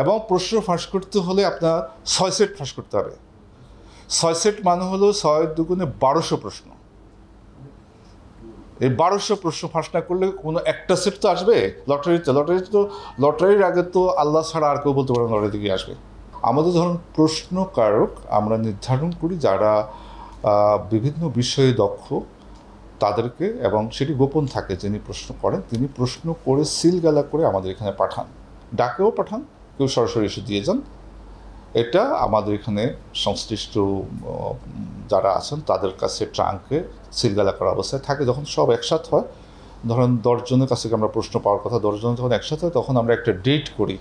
এবং প্রশ্ন ফাঁস করতে হলে আপনার 6 সেট ফাঁস করতে হবে। 6 সেট মানে হলো 6 দুগুণে 1200 প্রশ্ন। এই 1200 প্রশ্ন ফাঁস না করলে কোনো একটা সেট তো আসবে লটারির আগে তো আল্লাহ ছাড়া আর কেউ বলতে পারে লটারি থেকে আসবে। আমাদের ধরুন প্রশ্নকারক আমরা নির্ধারণ করি যারা বিভিন্ন বিষয়ে দক্ষ তাদেরকে, এবং সেটি গোপন থাকে, যিনি প্রশ্ন করেন তিনি প্রশ্ন করে সিলগালা করে আমাদের এখানে পাঠান, ডাকেও পাঠান, কেউ সরাসরি এসে দিয়ে যান। এটা আমাদের এখানে সংশ্লিষ্ট যারা আছেন তাদের কাছে ট্রাঙ্কে সিলগালা করা অবস্থায় থাকে। যখন সব একসাথে হয়, ধরেন 10 জনের কাছ থেকে আমরা প্রশ্ন পাওয়ার কথা, 10 জন যখন একসাথে হয় তখন আমরা একটা ডেট করি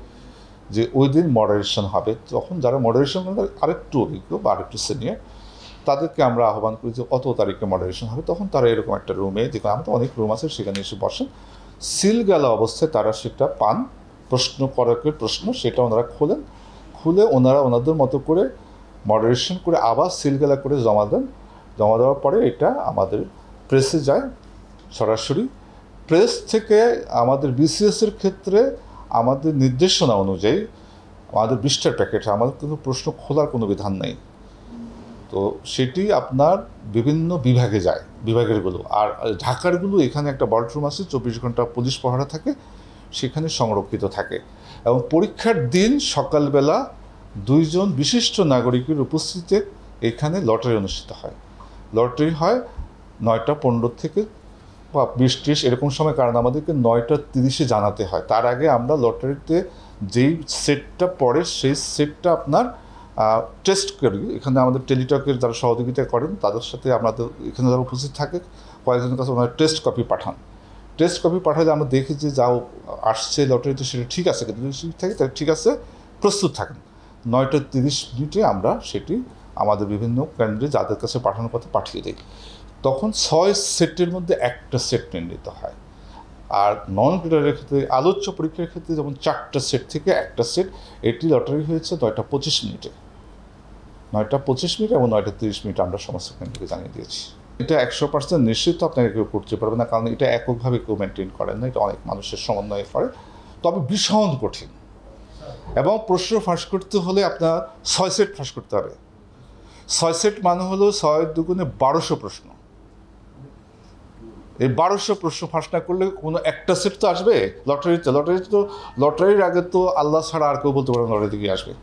যে ওই দিন মডারেশন হবে। তখন যারা মডারেশন আরেকটু অভিজ্ঞ বা আরেকটু সিনিয়র তাদেরকে আমরা আহ্বান করি যে কত তারিখে মডারেশন হবে। তখন তারা এরকম একটা রুমে, যেখানে আমাদের অনেক রুম আছে, সেখানে এসে বসেন। সিলগালা অবস্থায় তারা সেটা পান, প্রশ্ন করাকের প্রশ্ন, সেটা ওনারা খুলে ওনারা ওনাদের মতো করে মডারেশন করে আবার সিলগালা করে জমা দেন। জমা দেওয়ার পরে এটা আমাদের প্রেসে যায় সরাসরি। প্রেস থেকে আমাদের বিসিএসের ক্ষেত্রে আমাদের নির্দেশনা অনুযায়ী আমাদের 20টার প্যাকেট, আমাদের কিন্তু প্রশ্ন খোলার কোনো বিধান নেই। তো সেটি আপনার বিভিন্ন বিভাগে যায়, বিভাগেরগুলো। আর ঢাকারগুলো এখানে একটা বাল্টরুম আছে, 24 ঘন্টা পুলিশ পাহারা থাকে, সেখানে সংরক্ষিত থাকে। এবং পরীক্ষার দিন সকালবেলা 2 জন বিশিষ্ট নাগরিকের উপস্থিতিতে এখানে লটারি অনুষ্ঠিত হয়। লটারি হয় 9টা 15 থেকে বা 20-30 এরকম সময়, কারণ আমাদেরকে 9টা 30-এ জানাতে হয়। তার আগে আমরা লটারিতে যেই সেটটা পড়ে সেই সেটটা আপনার টেস্ট করি। এখানে আমাদের টেলিটকের যারা সহযোগিতা করেন তাদের সাথে আমাদের এখানে যারা উপস্থিত থাকে কয়েকজনের কাছে ওনারা টেস্ট কপি পাঠান। টেস্ট কপি পাঠালে আমরা দেখি যে যাও আসছে লটারিতে সেটা ঠিক আছে, কিন্তু যদি ঠিক থাকে তাহলে ঠিক আছে, প্রস্তুত থাকেন। 9টা 30 আমরা সেটি আমাদের বিভিন্ন কেন্দ্রে যাদের কাছে পাঠানোর কথা পাঠিয়ে দিই। তখন 6 সেটের মধ্যে একটা সেট নির্ণীত হয়। আর নন গ্রেডারের ক্ষেত্রে, আলোচ্য পরীক্ষার ক্ষেত্রে যেমন 4টা সেট থেকে একটা সেট, এটি লটারি হয়েছে 9টা 25 এবং 9টা 30 আমরা সমস্ত কেন্দ্রকে জানিয়ে দিয়েছি। এটা 100% নিশ্চিত আপনাকে কেউ করতে পারবে না, কারণ এটা এককভাবে কেউ মেনটেন করেন না, এটা অনেক মানুষের সমন্বয়ে করে। তবে ভীষণ কঠিন, এবং প্রশ্ন ফাঁস করতে হলে আপনার 6 সেট ফাঁস করতে হবে। 6 সেট মানে হলো 6 দুগুণে 1200 প্রশ্ন। এই 1200 প্রশ্ন ফাঁস না করলে কোনো একটা সেট তো আসবে লটারির আগে তো আল্লাহ ছাড়া আর কেউ বলতে পারে লটারি থেকে আসবে।